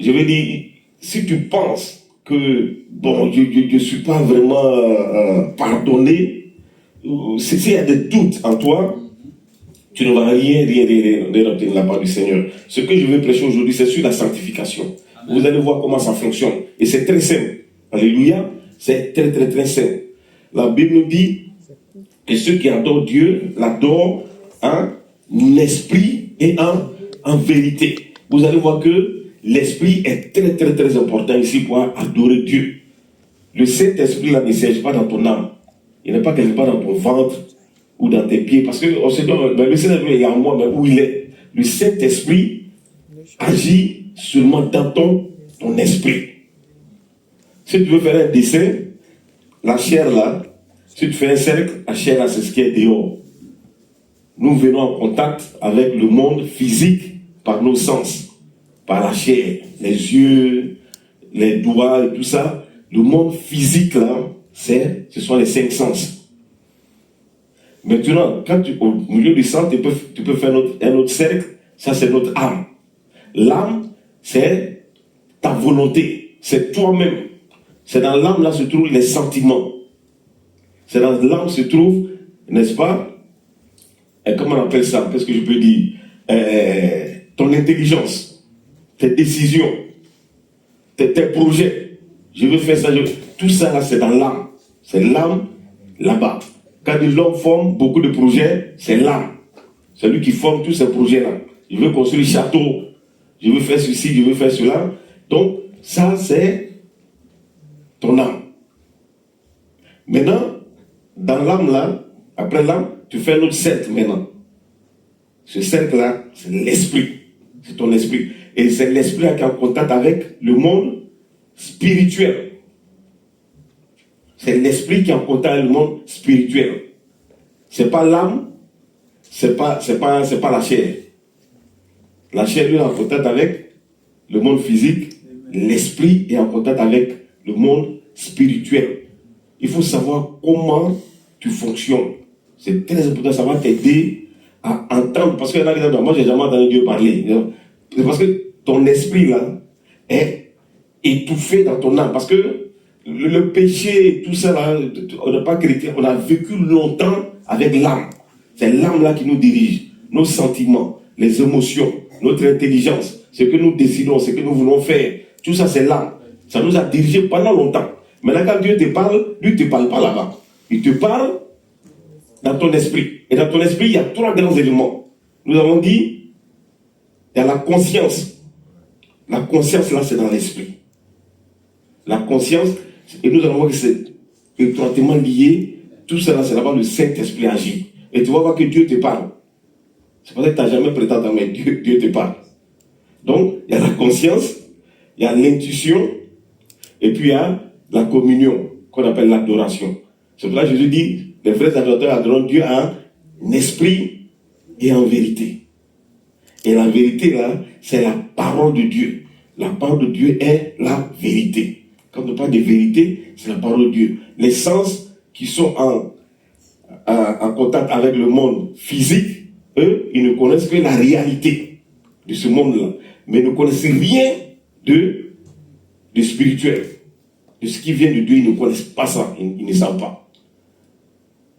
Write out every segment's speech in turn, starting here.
je veux dire, si tu penses que, bon, je ne suis pas vraiment pardonné, s'il y a des doutes en toi, tu ne vas rien obtenir de la part du Seigneur. Ce que je veux prêcher aujourd'hui, c'est sur la sanctification. Amen. Vous allez voir comment ça fonctionne. Et c'est très simple. Alléluia. C'est très, très, très simple. La Bible nous dit que ceux qui adorent Dieu l'adorent en esprit et en vérité. Vous allez voir que l'esprit est très, très, très important ici pour adorer Dieu. Le Saint-Esprit là ne siège pas dans ton âme. Il n'est pas quelque part dans ton ventre ou dans tes pieds. Parce que le Saint-Esprit est en moi, mais où il est. Le Saint-Esprit agit seulement dans ton esprit. Si tu veux faire un dessin, la chair là, si tu fais un cercle, la chair là, c'est ce qui est dehors. Nous venons en contact avec le monde physique par nos sens, par la chair, les yeux, les doigts et tout ça. Le monde physique là, ce sont les 5 sens. Maintenant, quand au milieu du sang, tu peux faire un autre cercle, ça c'est notre âme. L'âme, c'est ta volonté, c'est toi-même. C'est dans l'âme là se trouvent les sentiments. C'est dans l'âme se trouve, n'est-ce pas, comment on appelle ça, qu'est-ce que je peux dire, ton intelligence, tes décisions, tes projets. Je veux faire ça, tout ça là c'est dans l'âme. C'est l'âme là-bas. Quand l'homme forme beaucoup de projets, c'est l'âme. C'est lui qui forme tous ces projets-là. Je veux construire un château, je veux faire ceci, je veux faire cela. Donc, ça, c'est ton âme. Maintenant, dans l'âme-là, après l'âme, tu fais un autre cercle maintenant. Ce cercle-là, c'est l'esprit. C'est ton esprit. Et c'est l'esprit qui est en contact avec le monde spirituel. C'est l'esprit qui est en contact avec le monde spirituel. C'est pas l'âme, c'est pas la chair. La chair, lui, est en contact avec le monde physique. L'esprit est en contact avec le monde spirituel. Il faut savoir comment tu fonctionnes. C'est très important, ça va t'aider à entendre. Parce que moi, j'ai jamais entendu Dieu parler. C'est parce que ton esprit, là, est étouffé dans ton âme. Parce que le péché, tout ça, là, on n'a pas chrétien, on a vécu longtemps avec l'âme. C'est l'âme là qui nous dirige. Nos sentiments, les émotions, notre intelligence, ce que nous décidons, ce que nous voulons faire. Tout ça, c'est l'âme. Ça nous a dirigé pendant longtemps. Maintenant, quand Dieu te parle, lui ne te parle pas là-bas. Il te parle dans ton esprit. Et dans ton esprit, il y a 3 grands éléments. Nous avons dit, il y a la conscience. La conscience, là, c'est dans l'esprit. La conscience, et nous allons voir que c'est étroitement lié. Tout ça, c'est là-bas le Saint-Esprit agit. Et tu vas voir que Dieu te parle. C'est pour ça que tu n'as jamais prétendu, mais Dieu te parle. Donc, il y a la conscience, il y a l'intuition, et puis il y a la communion, qu'on appelle l'adoration. C'est pour ça que Jésus dit, les vrais adorateurs adorent Dieu en esprit et en vérité. Et la vérité, là, c'est la parole de Dieu. La parole de Dieu est la vérité. Quand on parle de vérité, c'est la parole de Dieu. Les sens qui sont en contact avec le monde physique, eux, ils ne connaissent que la réalité de ce monde-là. Mais ils ne connaissent rien de spirituel. De ce qui vient de Dieu, ils ne connaissent pas ça. Ils ne savent pas.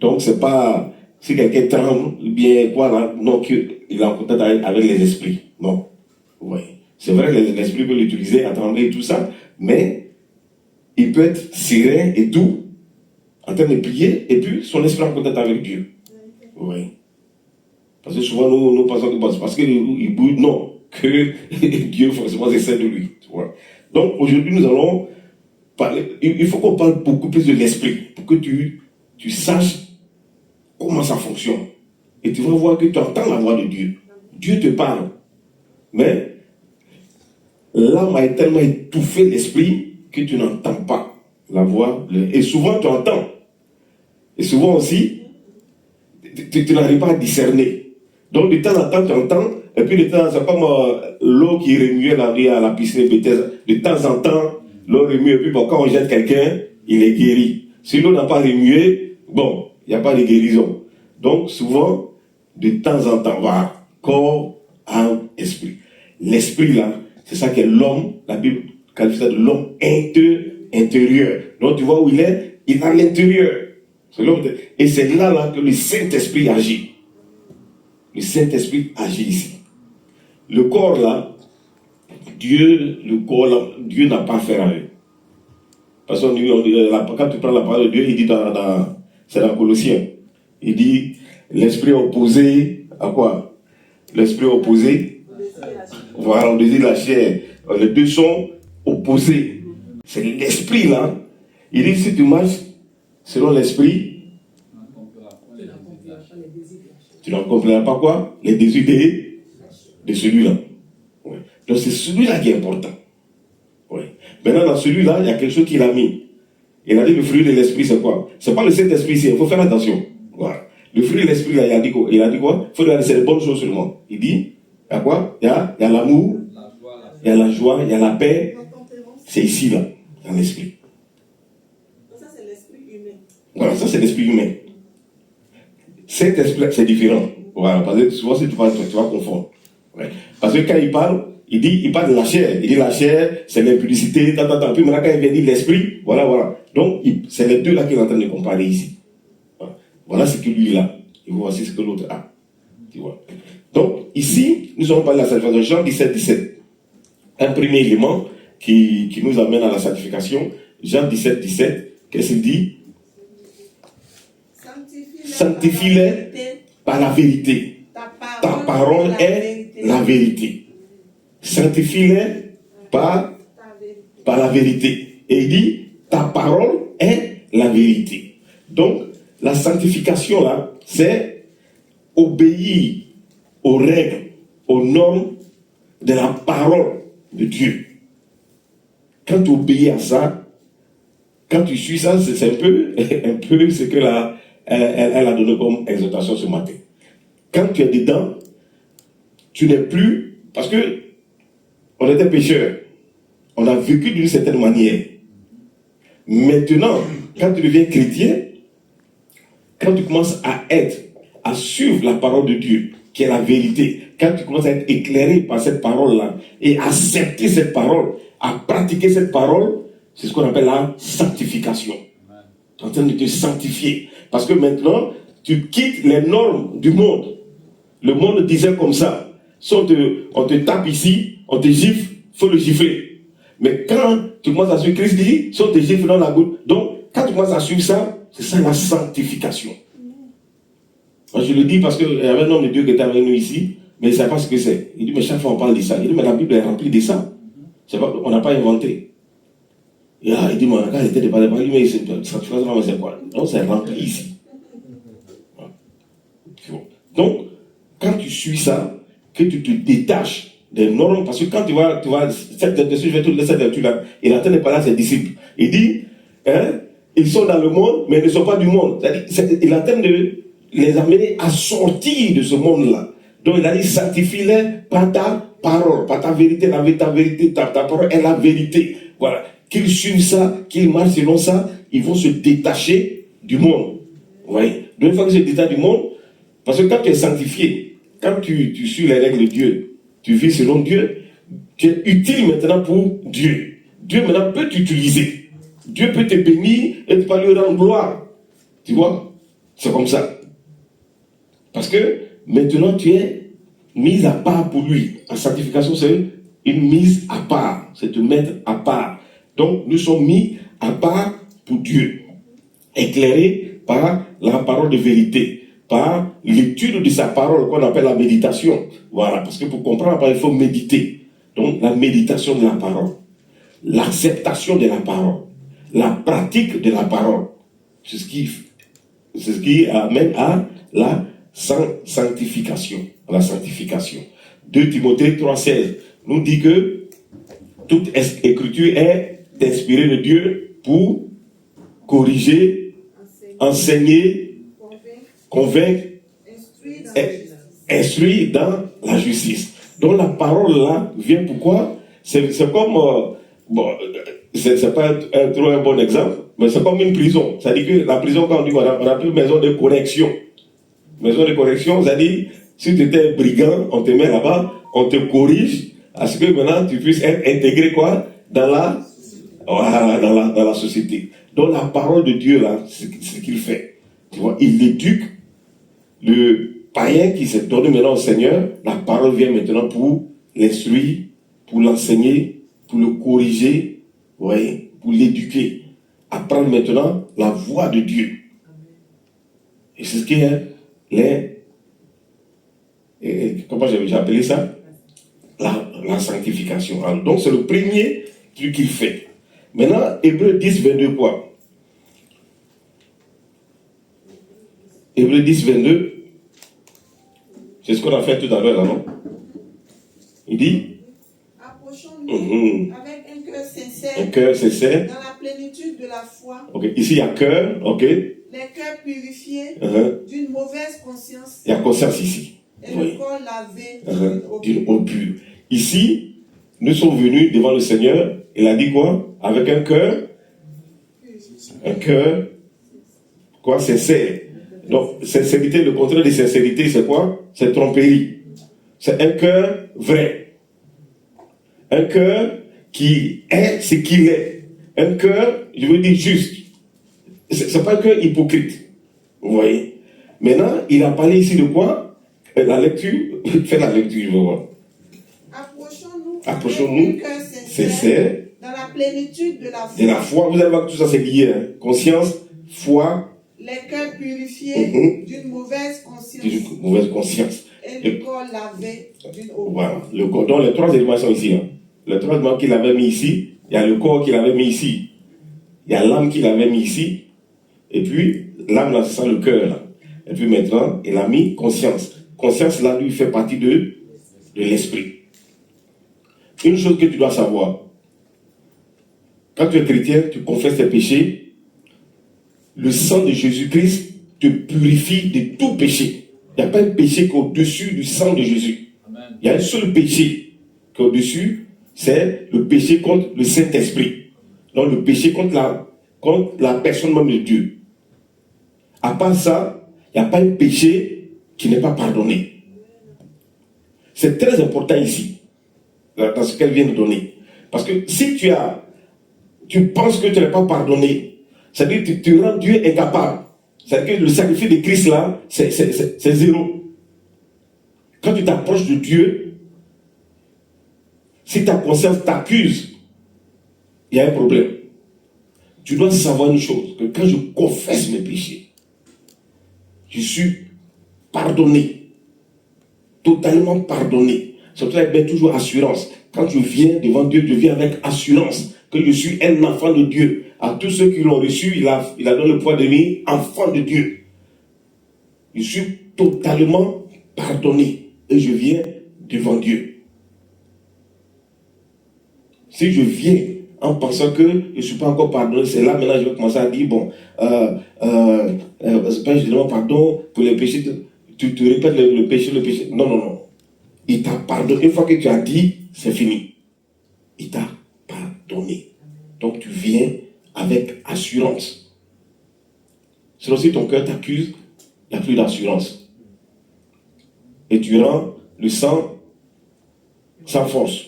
Donc, c'est pas si quelqu'un tremble, bien quoi, là, non, qu'il est en contact avec les esprits. Non. Oui. C'est vrai que l'esprit peut l'utiliser à trembler et tout ça, mais il peut être serein et tout, en train de prier, et puis son esprit en contact avec Dieu. Oui. Parce que souvent, nous pensons que c'est parce qu'il bouge, non, que Dieu, forcément, essaie de lui. Donc, aujourd'hui, nous allons parler, il faut qu'on parle beaucoup plus de l'esprit, pour que tu saches comment ça fonctionne. Et tu vas voir que tu entends la voix de Dieu. Dieu te parle. Mais l'âme a tellement étouffé l'esprit que tu n'entends pas la voix. Et souvent, tu entends. Et souvent aussi, tu n'arrives pas à discerner. Donc, de temps en temps, tu entends. Et puis, de temps en temps, c'est comme l'eau qui remuait la vie à la piscine Bethesda. De temps en temps, l'eau remue. Et puis, bon, quand on jette quelqu'un, il est guéri. Si l'eau n'a pas remué, bon, il n'y a pas de guérison. Donc, souvent, de temps en temps, voilà, corps, âme, esprit. L'esprit, là, C'est ça qu'est l'homme, la Bible qualifie ça de l'homme intérieur. Donc tu vois où il est à l'intérieur. Et c'est là que le Saint-Esprit agit. Le Saint-Esprit agit ici. Le corps là, Dieu n'a pas affaire à eux. Parce que quand tu prends la parole de Dieu, il dit c'est dans Colossiens, il dit l'esprit opposé à quoi? L'esprit opposé, voilà, on désire la chair. Les deux sont opposés. C'est l'esprit là. Il dit si tu marches selon l'esprit, tu n'accompliras pas quoi? Les désirs de celui-là. Ouais. Donc c'est celui-là qui est important. Ouais. Maintenant dans celui-là, il y a quelque chose qu'il a mis. Il a dit le fruit de l'esprit c'est quoi? C'est pas le Saint-Esprit ici, il faut faire attention. Voilà. Le fruit de l'esprit là, il a dit quoi? Il faut regarder, c'est les bonnes choses seulement. Il dit, il y a quoi? Il y a l'amour, il y a la joie, il y a la paix. C'est ici là, dans l'esprit. Ça c'est l'esprit humain. Voilà, ça c'est l'esprit humain. Cet esprit, c'est différent. Voilà, parce que souvent, tu vas confondre. Ouais. Parce que quand il parle de la chair. Il dit la chair, c'est l'impudicité, Puis maintenant, quand il vient dire l'esprit, voilà. Donc, c'est les deux là qu'il est en train de comparer ici. Voilà ce que lui a. Et voici ce que l'autre a. Tu vois. Donc, ici, nous allons parler de la sanctification. Jean 17. Un premier élément qui nous amène à la sanctification. Jean 17. Qu'est-ce qu'il dit? Sanctifie-les par la vérité. Ta parole est la vérité. Sanctifie-les par la vérité. Et il dit, ta parole est la vérité. Donc, la sanctification là, c'est obéir aux règles, aux normes de la parole de Dieu. Quand tu obéis à ça, quand tu suis ça, c'est un peu ce que elle a donné comme exhortation ce matin. Quand tu es dedans, tu n'es plus, parce que on était pécheurs, on a vécu d'une certaine manière. Maintenant, quand tu deviens chrétien, quand tu commences à suivre la parole de Dieu, qui est la vérité, quand tu commences à être éclairé par cette parole-là, et accepter cette parole, à pratiquer cette parole, c'est ce qu'on appelle la sanctification. Tu es en train de te sanctifier. Parce que maintenant, tu quittes les normes du monde. Le monde disait comme ça. Si on te tape ici, on te gifle, il faut le gifler. Mais quand tu commences à suivre, Christ dit, si on te gifle dans la goutte. Donc, quand tu commences à suivre ça, c'est ça la sanctification. Moi, je le dis parce qu'il y avait un homme de Dieu qui était avec nous ici, mais il ne savait pas ce que c'est. Il dit, mais chaque fois on parle de ça. Il dit, mais la Bible est remplie de ça. On n'a pas inventé. Il dit, mon gars, était pas de mais c'est quoi? Non, c'est rempli ici. Donc, quand tu suis ça, que tu te détaches des normes, parce que quand tu vas cette lecture-là, il est en train de parler à ses disciples. Il dit, ils sont dans le monde, mais ils ne sont pas du monde. C'est-à-dire, il est en train de les amener à sortir de ce monde-là. Donc, il a dit, sanctifie-les par ta parole, par ta vérité, ta vérité, ta parole est la vérité. Voilà. Qu'ils suivent ça, qu'ils marchent selon ça, ils vont se détacher du monde. Vous voyez? Donc, une fois qu'ils se détachent du monde, parce que quand tu es sanctifié, quand tu suis les règles de Dieu, tu vis selon Dieu, tu es utile maintenant pour Dieu. Dieu maintenant peut t'utiliser. Dieu peut te bénir et tu peux lui rendre gloire. Tu vois? C'est comme ça. Parce que maintenant tu es mis à part pour lui. La sanctification, c'est une mise à part. C'est te mettre à part. Donc nous sommes mis à part pour Dieu. Éclairés par la parole de vérité. Par l'étude de sa parole qu'on appelle la méditation. Voilà, parce que pour comprendre, il faut méditer. Donc la méditation de la parole, l'acceptation de la parole, la pratique de la parole, c'est ce qui amène à la sanctification. La sanctification. 2 Timothée 3,16 nous dit que toute écriture est inspirée de Dieu pour corriger, enseigner, convaincre, instruire dans la justice. Donc la parole là vient pourquoi? C'est comme, c'est pas trop un bon exemple, mais c'est comme une prison. C'est-à-dire que la prison, quand on dit on a plus maison de correction. Maison de correction, c'est-à-dire, si tu étais brigand, on te met là-bas, on te corrige, à ce que maintenant tu puisses être intégré quoi? Dans la, voilà, dans la société. Donc la parole de Dieu là, c'est ce qu'il fait. Tu vois, il éduque le païen qui s'est donné maintenant au Seigneur. La parole vient maintenant pour l'instruire, pour l'enseigner, pour le corriger, vous voyez, pour l'éduquer. Apprendre maintenant la voix de Dieu. Et c'est ce qui est comment j'ai appelé ça? La sanctification. Alors, donc c'est le premier truc qu'il fait. Maintenant, Hébreux 10, 22 quoi? Hébreux 10, 22. C'est ce qu'on a fait tout à l'heure là, non? Il dit approchons-nous avec un cœur sincère. Un cœur sincère. Dans la plénitude de la foi. Ok. Ici il y a cœur, ok. Les cœurs purifiés d'une mauvaise conscience. Il y a conscience ici. Et le corps lavé d'une eau pure. Ici, nous sommes venus devant le Seigneur. Il a dit quoi? Avec un cœur. Un cœur. Quoi? Sincère. Donc, sincérité, le contraire de sincérité, c'est quoi? C'est tromperie. C'est un cœur vrai. Un cœur qui est ce qu'il est. Un cœur, je veux dire, juste. C'est pas un cœur hypocrite. Vous voyez? Maintenant, il a parlé ici de quoi? La lecture, fais la lecture, je veux voir. Approchons-nous avec un cœur sincère dans la plénitude de la foi. De la foi, vous allez voir que tout ça c'est lié. Hein? Conscience, foi. Les cœurs purifiés d'une mauvaise conscience. D'une mauvaise conscience. Et le corps lavé d'une eau. Voilà. Le corps. Donc les trois éléments sont ici. Hein. Les trois éléments qu'il avait mis ici, il y a le corps qu'il avait mis ici. Il y a l'âme qu'il avait mis ici. Et puis, l'âme là, c'est ça le cœur là. Et puis maintenant, il a mis conscience. Conscience là, lui, fait partie de l'esprit. Une chose que tu dois savoir. Quand tu es chrétien, tu confesses tes péchés. Le sang de Jésus-Christ te purifie de tout péché. Il n'y a pas un péché qui est au-dessus du sang de Jésus. Amen. Il y a un seul péché qui est au-dessus, c'est le péché contre le Saint-Esprit. Donc le péché contre la personne même de Dieu. À part ça, il n'y a pas un péché qui n'est pas pardonné. C'est très important ici, dans ce qu'elle vient de donner. Parce que si tu penses que tu n'es pas pardonné, c'est-à-dire que tu rends Dieu incapable. C'est-à-dire que le sacrifice de Christ là, c'est zéro. Quand tu t'approches de Dieu, si ta conscience t'accuse, il y a un problème. Tu dois savoir une chose, que quand je confesse mes péchés, je suis pardonné. Totalement pardonné. C'est pour ça qu'il y a toujours assurance. Quand je viens devant Dieu, je viens avec assurance que je suis un enfant de Dieu. À tous ceux qui l'ont reçu, il a donné le poids de lui, enfant de Dieu. Je suis totalement pardonné. Et je viens devant Dieu. Si je viens en pensant que je ne suis pas encore pardonné, c'est là maintenant je vais commencer à dire, bon, je demande pardon pour les péchés. Tu répètes le péché. Non. Il t'a pardonné. Une fois que tu as dit, c'est fini. Il t'a pardonné. Donc tu viens avec assurance. Sinon, si ton cœur t'accuse, il n'y a plus d'assurance. Et tu rends le sang sans force.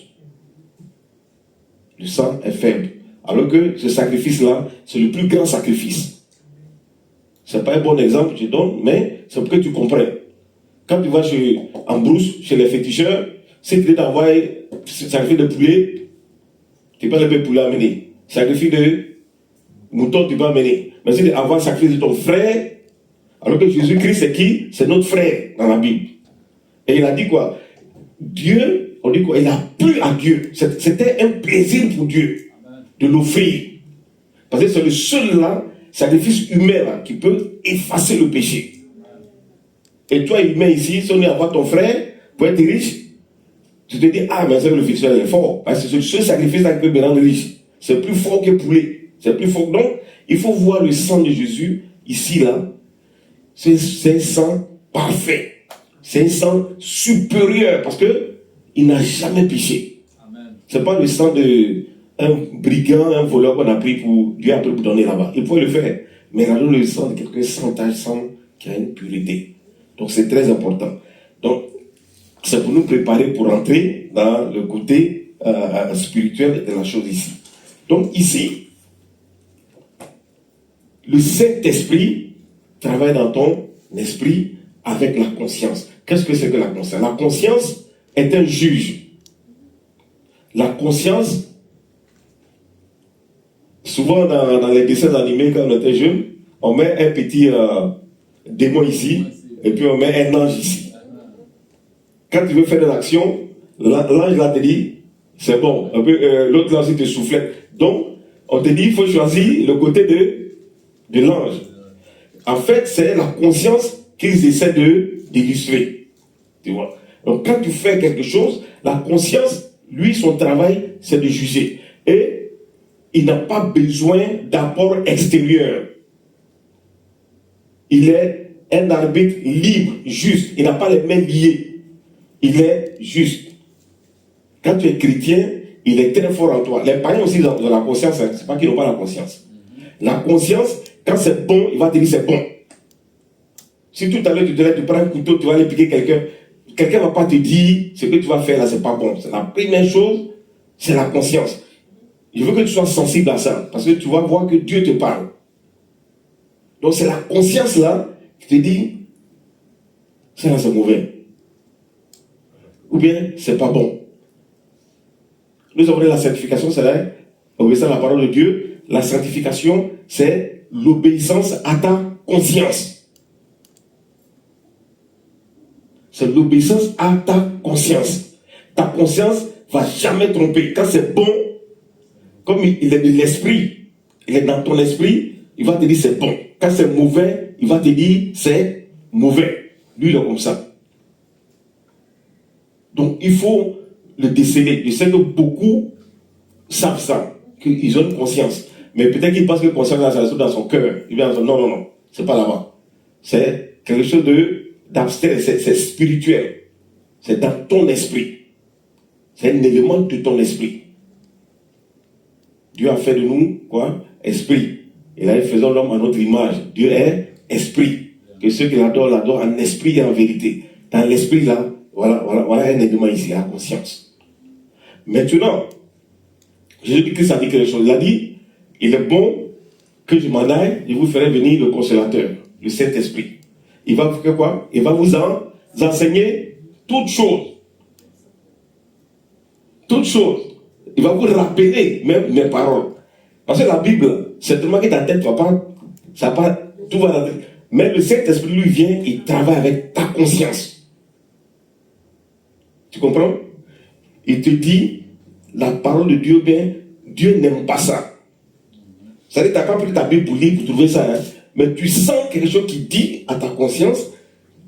Le sang est faible. Alors que ce sacrifice-là, c'est le plus grand sacrifice. Ce n'est pas un bon exemple que je donne, mais c'est pour que tu comprennes. Quand tu vas en brousse, chez les féticheurs, si tu veux envoyer sacrifice de poulet, tu peux le poulet amener. Sacrifice de mouton, tu peux amener. Mais si tu veux avoir sacrifice de ton frère, alors que Jésus-Christ, c'est qui? C'est notre frère dans la Bible. Et il a dit quoi? Dieu, on dit quoi? Il a plu à Dieu. C'était un plaisir pour Dieu de l'offrir. Parce que c'est le seul là, sacrifice humain là, qui peut effacer le péché. Et toi, humain ici, si on est à voir ton frère, pour être riche, tu te dis, ah, mais c'est le fils est fort. Parce que c'est le seul sacrifice là qui peut me rendre riche. C'est plus fort que poulet. C'est plus fort. Donc, il faut voir le sang de Jésus, ici, là. C'est un sang parfait. C'est un sang supérieur. Parce que il n'a jamais péché. Ce n'est pas le sang d'un brigand, un voleur qu'on a pris pour Dieu a pris pour donner là-bas. Il faut le faire. Mais il a donné le sang de quelqu'un sans tache, sang qui a une pureté. Donc c'est très important. Donc, C'est pour nous préparer pour entrer dans le côté spirituel de la chose ici. Donc ici, le Saint-Esprit travaille dans ton esprit avec la conscience. Qu'est-ce que c'est que la conscience? La conscience est un juge. La conscience, souvent dans les dessins animés quand on était jeune, on met un petit démon ici et puis on met un ange ici. Quand tu veux faire de l'action, l'ange là te dit, c'est bon. L'autre là aussi te soufflette. Donc, on te dit, il faut choisir le côté de l'ange. En fait, c'est la conscience qu'ils essaient d'illustrer. Tu vois. Donc, quand tu fais quelque chose, la conscience, lui, son travail, c'est de juger. Et il n'a pas besoin d'apport extérieur. Il est un arbitre libre, juste. Il n'a pas les mains liées. Il est juste. Quand tu es chrétien, il est très fort en toi. Les païens aussi ont la conscience, hein. C'est pas qu'ils n'ont pas la conscience. La conscience, quand c'est bon, il va te dire c'est bon. Si tout à l'heure tu prends un couteau, tu vas aller piquer quelqu'un, quelqu'un ne va pas te dire ce que tu vas faire là, c'est pas bon. C'est la première chose, c'est la conscience. Je veux que tu sois sensible à ça, parce que tu vas voir que Dieu te parle. Donc c'est la conscience là qui te dit, ça là c'est mauvais. Ou bien c'est pas bon. Nous avons dit la sanctification, c'est l'obéissance à la parole de Dieu. La sanctification, c'est l'obéissance à ta conscience. C'est l'obéissance à ta conscience. Ta conscience ne va jamais tromper. Quand c'est bon, comme il est de l'esprit, il est dans ton esprit, il va te dire c'est bon. Quand c'est mauvais, il va te dire c'est mauvais. Lui, il est comme ça. Donc, il faut le déceler. Je sais que beaucoup savent ça, qu'ils ont une conscience. Mais peut-être qu'ils pensent que conscience, ça se trouve dans son cœur. Ils vont dire non, c'est pas là-bas. C'est quelque chose d'abstrait, c'est spirituel. C'est dans ton esprit. C'est un élément de ton esprit. Dieu a fait de nous, quoi? Esprit. Il a fait l'homme à notre image. Dieu est esprit. Que ceux qui l'adorent en esprit et en vérité. Dans l'esprit, là, voilà un élément ici, la conscience. Maintenant, Jésus-Christ a dit quelque chose. Il a dit, il est bon que je m'en aille, je vous ferai venir le consolateur, le Saint-Esprit. Il va vous faire quoi? Il va vous enseigner toutes choses. Toutes choses. Il va vous rappeler même mes paroles. Parce que la Bible, c'est tellement que ta tête ne va pas, tout va dans la tête. Mais le Saint-Esprit, lui, vient, il travaille avec ta conscience. Tu comprends? Il te dit, la parole de Dieu, bien, Dieu n'aime pas ça. C'est-à-dire que tu n'as pas pris ta Bible pour lire, pour trouver ça, hein? Mais tu sens quelque chose qui dit à ta conscience,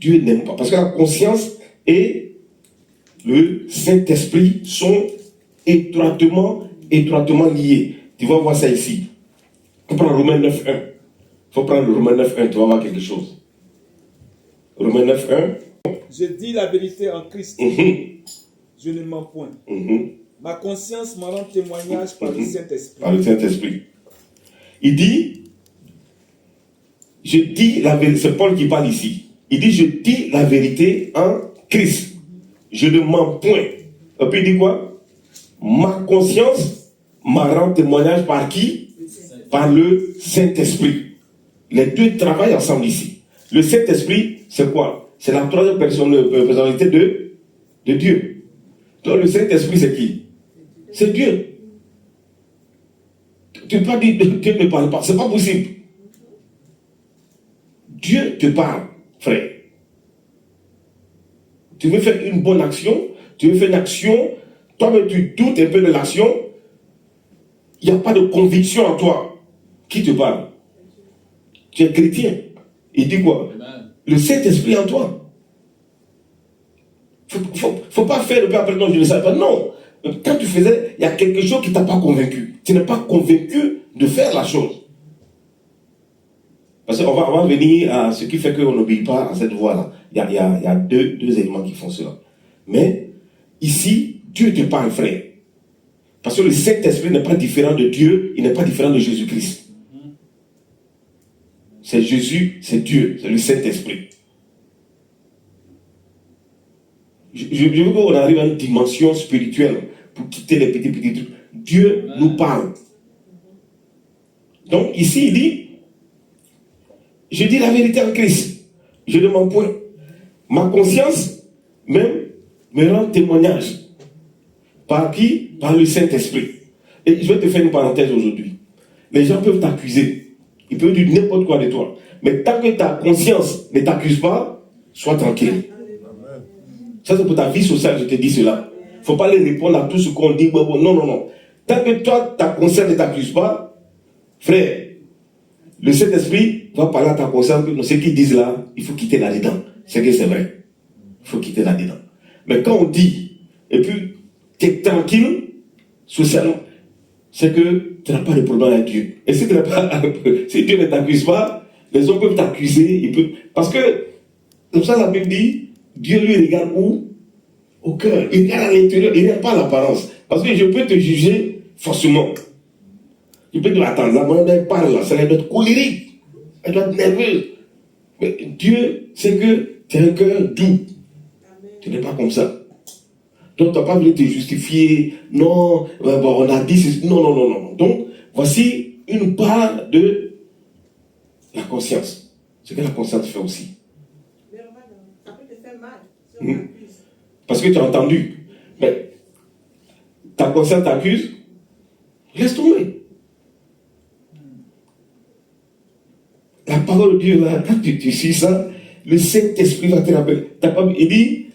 Dieu n'aime pas. Parce que la conscience et le Saint-Esprit sont étroitement liés. Tu vas voir ça ici. Il faut prendre Romains 9.1. Il faut prendre le Romains 9.1, tu vas voir quelque chose. Romains 9.1. Je dis la vérité en Christ. Je ne mens point. Ma conscience m'en rend témoignage par le Saint-Esprit. Par le Saint-Esprit. Il dit, je dis la vérité, c'est Paul qui parle ici. Il dit, je dis la vérité en Christ. Je ne mens point. Et puis il dit quoi? Ma conscience m'en rend témoignage par qui? Par le Saint-Esprit. Les deux travaillent ensemble ici. Le Saint-Esprit, c'est quoi? C'est la troisième personnalité de Dieu. Donc le Saint-Esprit, c'est qui? C'est Dieu. Tu ne peux pas dire que Dieu ne parle pas. Ce n'est pas possible. Dieu te parle, frère. Tu veux faire une bonne action, tu veux faire une action, toi-même tu doutes un peu de l'action, il n'y a pas de conviction en toi. Qui te parle? Tu es chrétien. Il dit quoi? Amen. Le Saint-Esprit en toi. Faut pas faire le peu après, non, je ne savais pas. Non. Quand tu faisais, il y a quelque chose qui ne t'a pas convaincu. Tu n'es pas convaincu de faire la chose. Parce qu'on va venir à ce qui fait qu'on n'obéit pas à cette voie-là. Il y a deux éléments qui font cela. Mais ici, Dieu te parle, frère. Parce que le Saint-Esprit n'est pas différent de Dieu, il n'est pas différent de Jésus-Christ. C'est Jésus, c'est Dieu, c'est le Saint-Esprit. je veux qu'on arrive à une dimension spirituelle pour quitter les petits trucs. Dieu nous parle. Donc ici, il dit, je dis la vérité en Christ. Je ne mens point. Ma conscience même me rend témoignage. Par qui? Par le Saint-Esprit. Et je vais te faire une parenthèse aujourd'hui. Les gens peuvent t'accuser. Ils peuvent dire n'importe quoi de toi. Mais tant que ta conscience ne t'accuse pas, sois tranquille. Ça, c'est pour ta vie sociale, je te dis cela. Il ne faut pas les répondre à tout ce qu'on dit. Non, non, non. Tant que toi, ta conscience ne t'accuse pas, frère, le Saint-Esprit va parler à ta conscience que ce qu'ils disent là, il faut quitter là-dedans. C'est que c'est vrai. Il faut quitter là-dedans. Mais quand on dit, et puis, tu es tranquille, socialement, c'est que tu n'as pas de problème avec Dieu. Et si, si Dieu ne t'accuse pas, les hommes peuvent t'accuser. Parce que, comme ça, la Bible dit, Dieu lui regarde où? Au cœur. Il regarde à l'intérieur, il ne regarde pas à l'apparence. Parce que je peux te juger forcément. Je peux te dire, attends, la maman elle parle là, ça doit être colérique. Elle doit être nerveuse. Mais Dieu sait que tu as un cœur doux. Tu n'es pas comme ça. Donc, tu n'as pas voulu te justifier. Non, bon, on a dit. Non, non, non, non. Donc, voici une part de la conscience. Ce que la conscience fait aussi. Ça peut te faire mal si on t'accuse. Parce que tu as entendu. Mais ta conscience t'accuse. Laisse tomber. La parole de Dieu, là, quand tu suis ça, le Saint-Esprit va te rappeler. Il dit,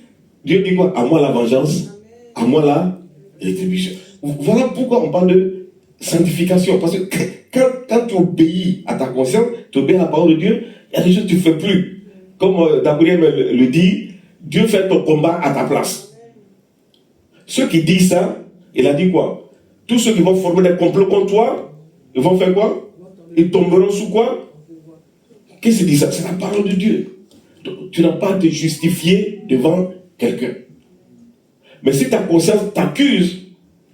Dieu dit quoi? À moi la vengeance, à moi la rétribution. Voilà pourquoi on parle de sanctification. Parce que quand tu obéis à ta conscience, tu obéis à la parole de Dieu, il y a des choses que tu ne fais plus. Comme Gabriel le dit, Dieu fait ton combat à ta place. Ceux qui disent ça, il a dit quoi? Tous ceux qui vont former des complots contre toi, ils vont faire quoi? Ils tomberont sous quoi? Qu'est-ce que c'est ça? C'est la parole de Dieu. Donc, tu n'as pas à te justifier devant quelqu'un. Mais si ta conscience t'accuse,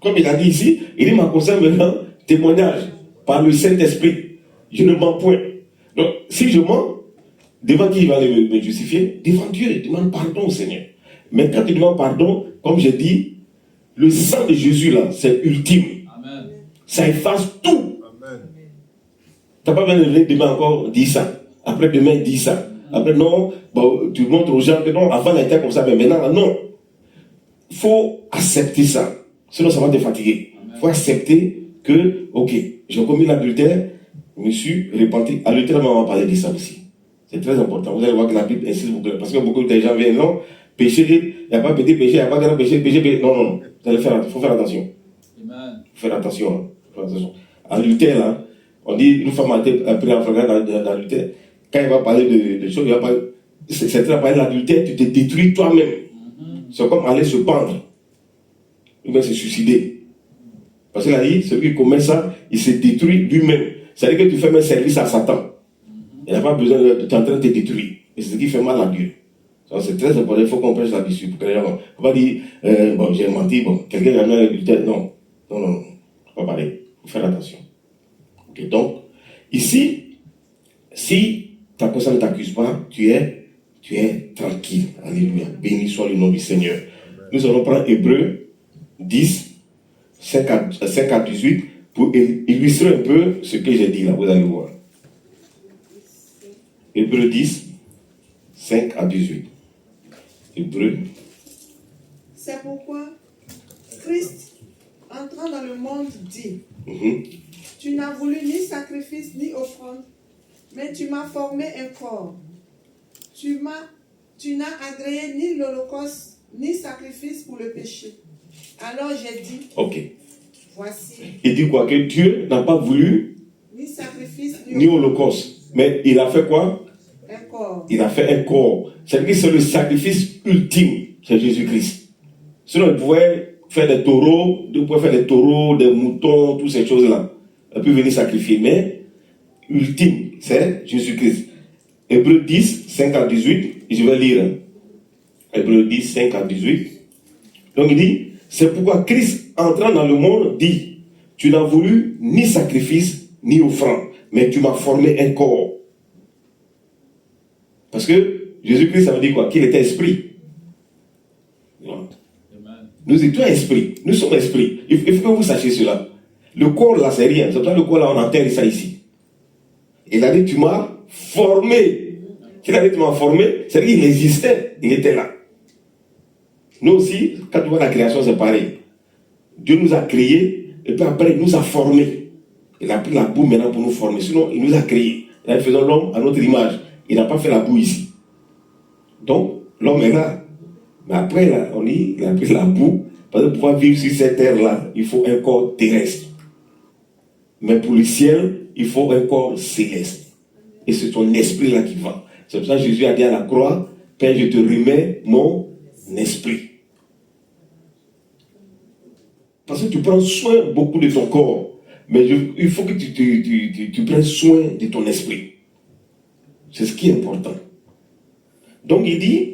comme il a dit ici, il dit ma conscience me rend témoignage par le Saint-Esprit. Je ne mens point. Donc, si je mens, devant qui il va me justifier? Devant Dieu. Demande pardon au Seigneur. Mais quand tu demandes pardon, comme j'ai dit, le sang de Jésus là, c'est ultime. Amen. Ça efface tout. Tu n'as pas besoin de venir demain encore dire ça. Après demain, dis ça. Après, non, bon, tu montres aux gens que non, avant, il était comme ça, mais maintenant, non. Il faut accepter ça. Sinon, ça va te fatiguer. Il faut accepter que, ok, j'ai commis l'adultère, je me suis repenti. Adultère, on va parler de ça aussi. C'est très important. Vous allez voir que la Bible insiste beaucoup. Parce que beaucoup de gens viennent, non, péché, il n'y a pas petit péché, il n'y a pas grand péché, péché. Non, non, non. Il faut faire attention. Il faut faire attention. Adultère, là, on dit, une femme a été prise en flagrant d'adultère. Quand il va parler de choses, il va parler. C'est très parler de l'adultère, tu te détruis toi-même. C'est comme aller se pendre. Ou bien se suicider. Parce qu'il a dit, celui qui commet ça, il se détruit lui-même. C'est-à-dire que tu fais un service à Satan. Il n'a pas besoin de t'en train de te détruire. Et c'est ce qui fait mal à Dieu. Ça, c'est très important, il faut qu'on prêche là-dessus. Il ne faut pas dire, bon, j'ai menti, bon, quelqu'un a mis l'adultère. Non, non, non, non. Pas pareil. Il faut faire attention. Ok, donc, ici, si ta conscience ne t'accuse pas, tu es tranquille. Alléluia. Béni soit le nom du Seigneur. Nous allons prendre Hébreux 10, 5 à 18 pour illustrer un peu ce que j'ai dit là. Vous allez voir. Hébreux 10, 5 à 18. Hébreux. C'est pourquoi Christ, entrant dans le monde, dit, tu n'as voulu ni sacrifice ni offrande, mais tu m'as formé un corps. Tu n'as agréé ni l'holocauste, ni sacrifice pour le péché. Alors j'ai dit, ok. Voici. Il dit quoi? Que Dieu n'a pas voulu Ni sacrifice, ni holocauste. Mais il a fait quoi? Un corps. Il a fait un corps. C'est-à-dire que c'est le sacrifice ultime. C'est Jésus-Christ. Sinon, il pouvait faire des taureaux, des moutons, toutes ces choses-là. Il peut venir sacrifier. Mais ultime, c'est Jésus-Christ. Hébreux 10, 5 à 18. Je vais lire. Hébreux 10, 5 à 18. Donc il dit, c'est pourquoi Christ, entrant dans le monde, dit, tu n'as voulu ni sacrifice, ni offrande, mais tu m'as formé un corps. Parce que Jésus-Christ, ça veut dire quoi? Qu'il était esprit. Nous étions esprits. Nous sommes esprits. Il faut que vous sachiez cela. Le corps là, c'est rien. C'est pas le corps là, on enterre ça ici. Il a dit, tu m'as formé. Il a dit, tu m'as formé, c'est-à-dire qu'il existait. Il était là. Nous aussi, quand tu vois la création, c'est pareil. Dieu nous a créés, et puis après, il nous a formés. Il a pris la boue maintenant pour nous former. Sinon, il nous a créés. Il a fait l'homme à notre image. Il n'a pas fait la boue ici. Donc, l'homme est là. Mais après, là, on dit, il a pris la boue. Parce que pour pouvoir vivre sur cette terre-là, il faut un corps terrestre. Mais pour le ciel, il faut un corps céleste. Et c'est ton esprit-là qui va. C'est pour ça que Jésus a dit à la croix, Père, je te remets mon esprit. Parce que tu prends soin beaucoup de ton corps. Mais il faut que tu prennes soin de ton esprit. C'est ce qui est important. Donc il dit,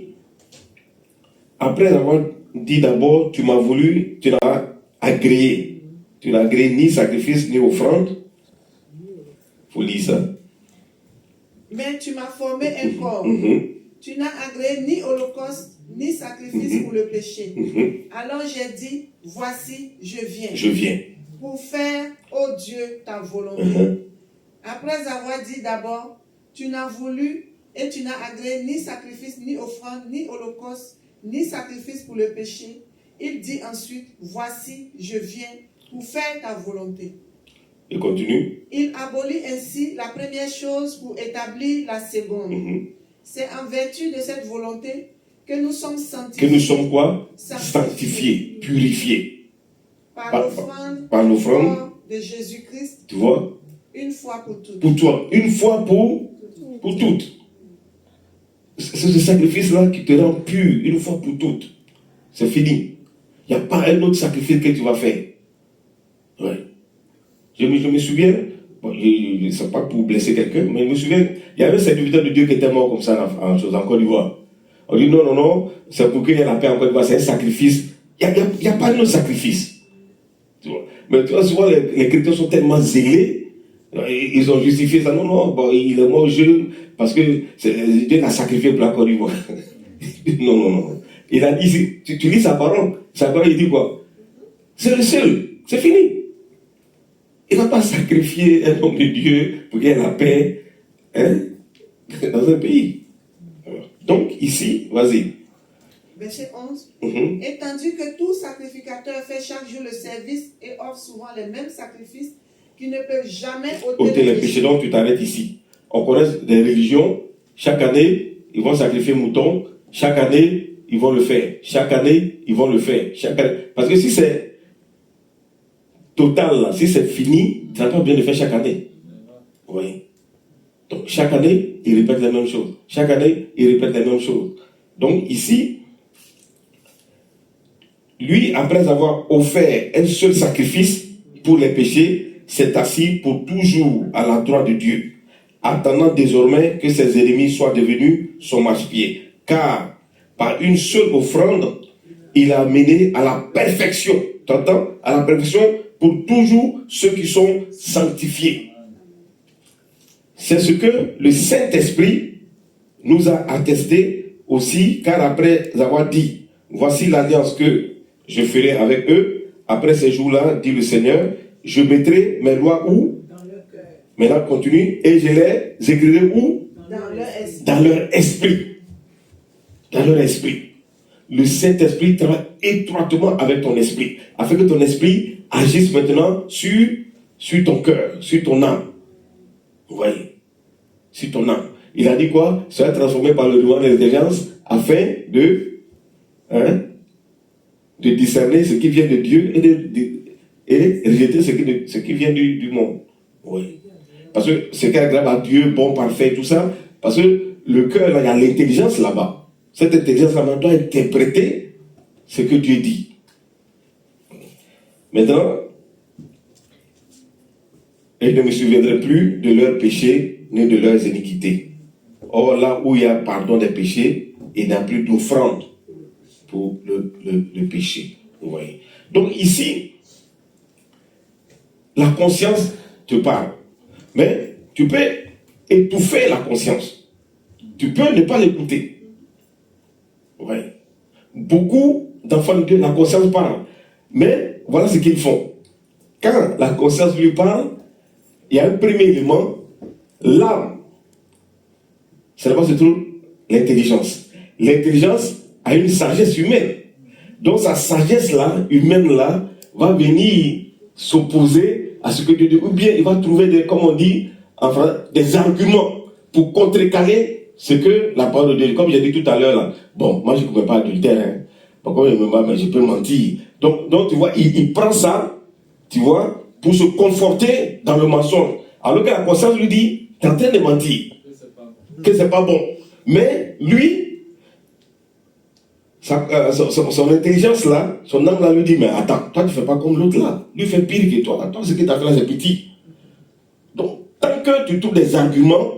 après avoir dit d'abord, tu m'as voulu, tu l'as agréé. Tu n'as agréé ni sacrifice ni offrande. Il faut lire ça. Mais tu m'as formé un corps. Tu n'as agréé ni holocauste, ni sacrifice pour le péché. Alors j'ai dit, voici, je viens. Je viens. Pour faire, ô Dieu, ta volonté. Après avoir dit d'abord, tu n'as voulu et tu n'as agréé ni sacrifice, ni offrande, ni holocauste, ni sacrifice pour le péché. Il dit ensuite, voici, je viens pour faire ta volonté. Il continue. Il abolit ainsi la première chose pour établir la seconde. C'est en vertu de cette volonté que nous sommes sanctifiés. Que nous sommes quoi? Sanctifiés, purifiés. Par l'offrande de Jésus-Christ. Tu vois? Une fois pour toutes. Pour toi. Une fois pour toutes. C'est ce sacrifice-là qui te rend pur. Une fois pour toutes. C'est fini. Il n'y a pas un autre sacrifice que tu vas faire. Ouais. Je me souviens, bon, je ne sais pas pour blesser quelqu'un, mais je me souviens, il y avait un serviteur de Dieu qui était mort comme ça en Côte d'Ivoire. On dit non, c'est pour qu'il y ait la paix en Côte d'Ivoire, c'est un sacrifice. Il n'y a pas un autre sacrifice. Tu vois. Mais tu vois, souvent les chrétiens sont tellement zélés, ils ont justifié ça. Non, bon, il est mort jeune parce que Dieu l'a sacrifié pour la Côte d'Ivoire. Non. Il a dit, tu lis sa parole, il dit quoi? C'est le seul, c'est fini. Il ne va pas sacrifier un homme de Dieu pour qu'il y ait la paix dans un pays. Donc, ici, vas-y. Verset 11. Et tandis que tout sacrificateur fait chaque jour le service et offre souvent les mêmes sacrifices qui ne peuvent jamais ôter les péchés. Donc, tu t'arrêtes ici. On connaît des religions. Chaque année, ils vont sacrifier mouton. Chaque année, ils vont le faire. Chaque année, ils vont le faire. Parce que si c'est total, là, si c'est fini, ça n'a pas bien de faire chaque année. Oui. Donc, chaque année, il répète les mêmes choses. Chaque année, il répète les mêmes choses. Donc, ici, lui, après avoir offert un seul sacrifice pour les péchés, s'est assis pour toujours à la droite de Dieu, attendant désormais que ses ennemis soient devenus son marchepied. Car, par une seule offrande, il a amené à la perfection. Tu entends? À la perfection pour toujours ceux qui sont sanctifiés. C'est ce que le Saint-Esprit nous a attesté aussi, car après avoir dit, voici l'alliance que je ferai avec eux, après ces jours-là, dit le Seigneur, je mettrai mes lois où? Dans leur cœur. Maintenant, continue, et je les écrirai où? Dans leur esprit. Dans leur esprit. Dans leur esprit. Le Saint-Esprit travaille étroitement avec ton esprit, afin que ton esprit agisse maintenant sur ton cœur, sur ton âme. Vous voyez? Sur ton âme. Il a dit quoi? Sois transformé par le renouveau de l'intelligence afin de discerner ce qui vient de Dieu et rejeter ce qui vient du monde. Oui. Parce que ce qui est agréable à Dieu, bon, parfait, tout ça, parce que le cœur, là, il y a l'intelligence là-bas. Cette intelligence là-bas doit interpréter ce que Dieu dit. Maintenant, et je ne me souviendrai plus de leurs péchés ni de leurs iniquités. Or, là où il y a pardon des péchés, il n'y a plus d'offrande pour le péché. Vous voyez. Donc ici, la conscience te parle. Mais tu peux étouffer la conscience. Tu peux ne pas l'écouter. Ouais. Beaucoup d'enfants de Dieu, la conscience parle. Mais voilà ce qu'ils font. Quand la conscience lui parle, il y a un premier élément, l'âme. C'est là-bas se trouve l'intelligence. L'intelligence a une sagesse humaine. Donc sa sagesse-là, humaine-là, va venir s'opposer à ce que Dieu dit. Ou bien il va trouver des, comme on dit, enfin, des arguments pour contrecarrer ce que la parole de Dieu. Comme j'ai dit tout à l'heure, là, bon, moi je ne commets pas adultère. Hein. Pourquoi mais je peux mentir. Donc tu vois, il prend ça, tu vois, pour se conforter dans le mensonge. Alors que la conscience lui dit, tu es en train de mentir. Que c'est pas bon. Mais lui, son intelligence là, son âme là lui dit, mais attends, toi tu fais pas comme l'autre là. Lui fait pire que toi. Toi, ce que tu as fait là, c'est petit. Donc, tant que tu trouves des arguments,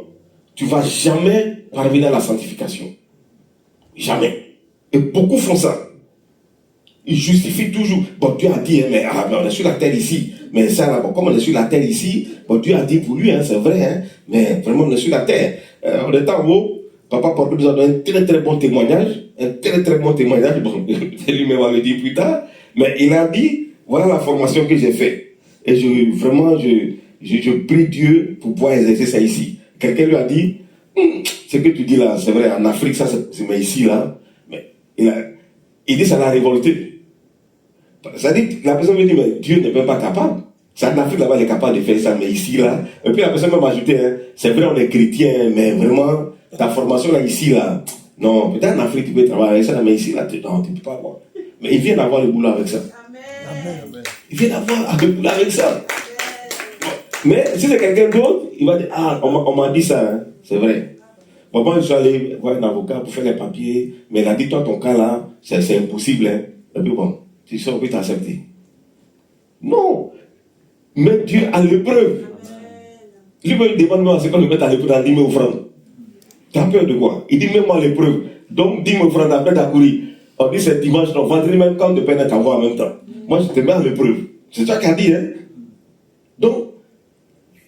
tu ne vas jamais parvenir à la sanctification. Jamais. Et beaucoup font ça. Ils justifient toujours. Bon, Dieu a dit, mais on est sur la terre ici. Mais ça, là, bon, comme on est sur la terre ici, bon, Dieu a dit pour lui, hein, c'est vrai, hein, mais vraiment on est sur la terre. On est en haut, Papa Porto nous a donné un très très bon témoignage. Un très très bon témoignage. Bon, lui-même va le dire plus tard. Mais il a dit, voilà la formation que j'ai faite. Et je prie Dieu pour pouvoir exercer ça ici. Quelqu'un lui a dit, ce que tu dis là, c'est vrai, en Afrique, ça c'est mais ici là. Mais il dit, ça l'a révolté. Ça dit, la personne me dit, mais Dieu n'est même pas capable. C'est en Afrique là-bas, il est capable de faire ça, mais ici là. Et puis la personne m'a ajouté, hein, c'est vrai, on est chrétien, mais vraiment, ta formation là, ici là, non, peut-être en Afrique tu peux travailler avec ça, mais ici là, non, tu ne peux pas avoir. Mais il vient d'avoir le boulot avec ça. Amen. Il vient d'avoir le boulot avec ça. Mais si c'est quelqu'un d'autre, il va dire, ah, on m'a dit ça, hein, c'est vrai. Bon, moi, je suis allé voir un avocat pour faire les papiers, mais il a dit, toi, ton cas là, c'est impossible, hein. Et puis bon, tu sais, on peut t'accepter. Non. Mais Dieu a l'épreuve. Lui-même demande-moi, c'est qu'on le met à l'épreuve dans 10 000 francs. Tu as peur de quoi? Il dit, mets-moi l'épreuve. Donc 10 000 francs, après t'as couru. On dit, c'est dimanche, non, vendredi même, quand de peine à t'avoir en même temps. Moi, je te mets à l'épreuve. C'est ça qu'il a dit, hein. Donc,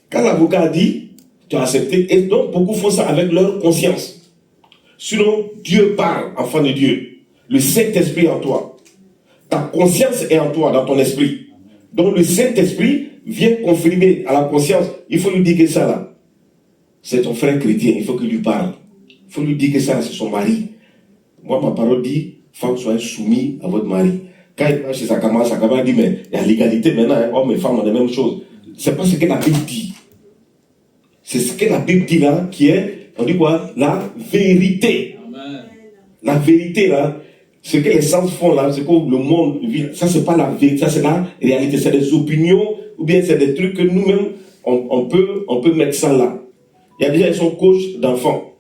quand l'avocat a dit, tu as accepté, et donc beaucoup font ça avec leur conscience. Sinon, Dieu parle, enfant de Dieu. Le Saint-Esprit en toi. Ta conscience est en toi, dans ton esprit. Donc le Saint-Esprit vient confirmer à la conscience. Il faut lui dire que ça là, c'est ton frère chrétien, il faut qu'il lui parle. Il faut lui dire que ça là, c'est son mari. Moi, ma parole dit, femme, soyez soumis à votre mari. Quand il va chez sa camarade dit, mais il y a l'égalité maintenant, hein, hommes et femmes ont la même chose. C'est pas ce que la Bible dit. C'est ce que la Bible dit là, qui est, on dit quoi? La vérité. Amen. La vérité là, ce que les sens font là, c'est que le monde vit, ça c'est pas la vérité, ça c'est la réalité, c'est des opinions, ou bien c'est des trucs que nous-mêmes, on peut mettre ça là. Il y a des gens qui sont coachs d'enfants,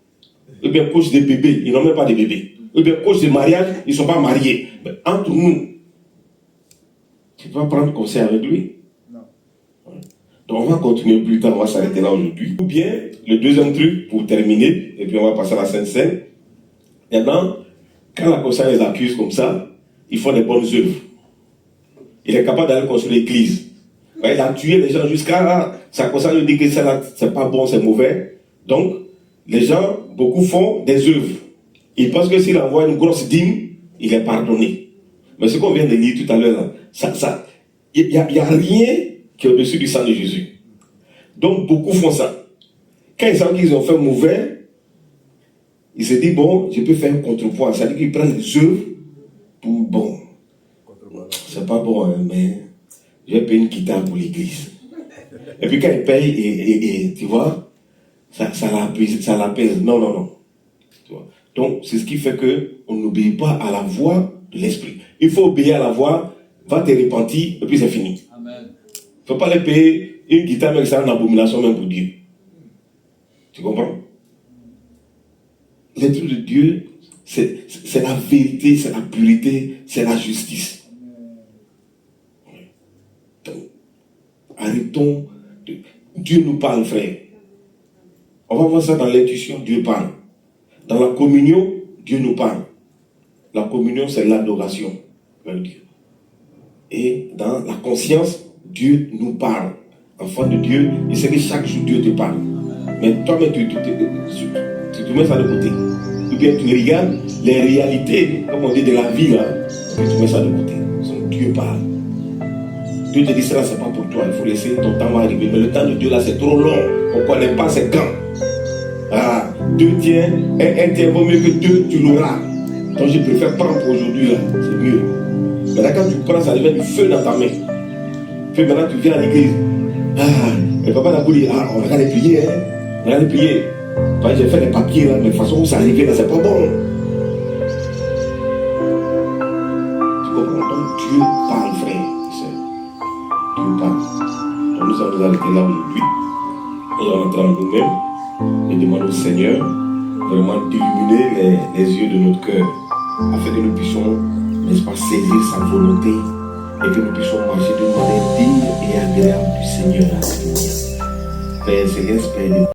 ou bien coachs de bébés, ils n'ont même pas de bébés. Ou bien coachs de mariage, ils ne sont pas mariés. Mais entre nous, tu vas prendre conseil avec lui. Non. Donc on va continuer plus tard, on va s'arrêter là aujourd'hui. Ou bien, le deuxième truc, pour terminer, et puis on va passer à la Sainte Seine. Maintenant, quand la conscience les accuse comme ça, ils font des bonnes œuvres. Il est capable d'aller construire l'église. Il a tué les gens jusqu'à sa conscience lui dit que ça c'est pas bon, c'est mauvais. Donc, les gens, beaucoup font des œuvres. Ils pensent que s'il envoie une grosse dîme, il est pardonné. Mais ce qu'on vient de lire tout à l'heure, il n'y a rien qui est au-dessus du sang de Jésus. Donc, beaucoup font ça. Quand ils savent qu'ils ont fait mauvais, il se dit, bon, je peux faire un contrepoids. C'est-à-dire qu'ils prennent les œuvres pour, bon, c'est pas bon, hein, mais je vais payer une guitare pour l'église. Et puis quand ils payent, et tu vois, ça l'apaise. Non. Tu vois? Donc, c'est ce qui fait qu'on n'obéit pas à la voix de l'esprit. Il faut obéir à la voix, va te repentir, et puis c'est fini. Il ne faut pas les payer une guitare, mais c'est une abomination même pour Dieu. Tu comprends? Les trucs de Dieu, c'est la vérité, c'est la pureté, c'est la justice. Donc, arrêtons. Dieu nous parle, frère. On va voir ça dans l'intuition, Dieu parle. Dans la communion, Dieu nous parle. La communion, c'est l'adoration avec Dieu. Et dans la conscience, Dieu nous parle. Enfant de Dieu, il sait que chaque jour, Dieu te parle. Mais toi-même, tu mets ça de côté. Ou bien tu regardes les réalités, comme on dit, de la vie là. puis tu mets ça de côté. Dieu parle. Dieu te dit cela, c'est pas pour toi. Il faut laisser ton temps arriver. Mais le temps de Dieu là, c'est trop long. On ne connaît pas ses quand. Ah, Dieu tient, un tient vaut mieux que deux, tu l'auras. Donc je préfère prendre pour aujourd'hui là. C'est mieux. Maintenant quand tu prends, ça devient du feu dans ta main. Puis maintenant tu viens à l'église. Ah, et papa n'a pas dit, ah, on va aller prier, hein. On va aller prier. J'ai fait les papiers là, mais de toute façon où ça arrivait là, c'est pas bon. Tu comprends? Donc Dieu parle, frère. Dieu parle. Donc nous allons nous arrêter là aujourd'hui. On va rentrer en nous-mêmes et demander au Seigneur vraiment d'illuminer les yeux de notre cœur afin que nous puissions, n'est-ce pas, saisir sa volonté et que nous puissions marcher d'une manière digne et agréable du Seigneur. Père Céleste, Père de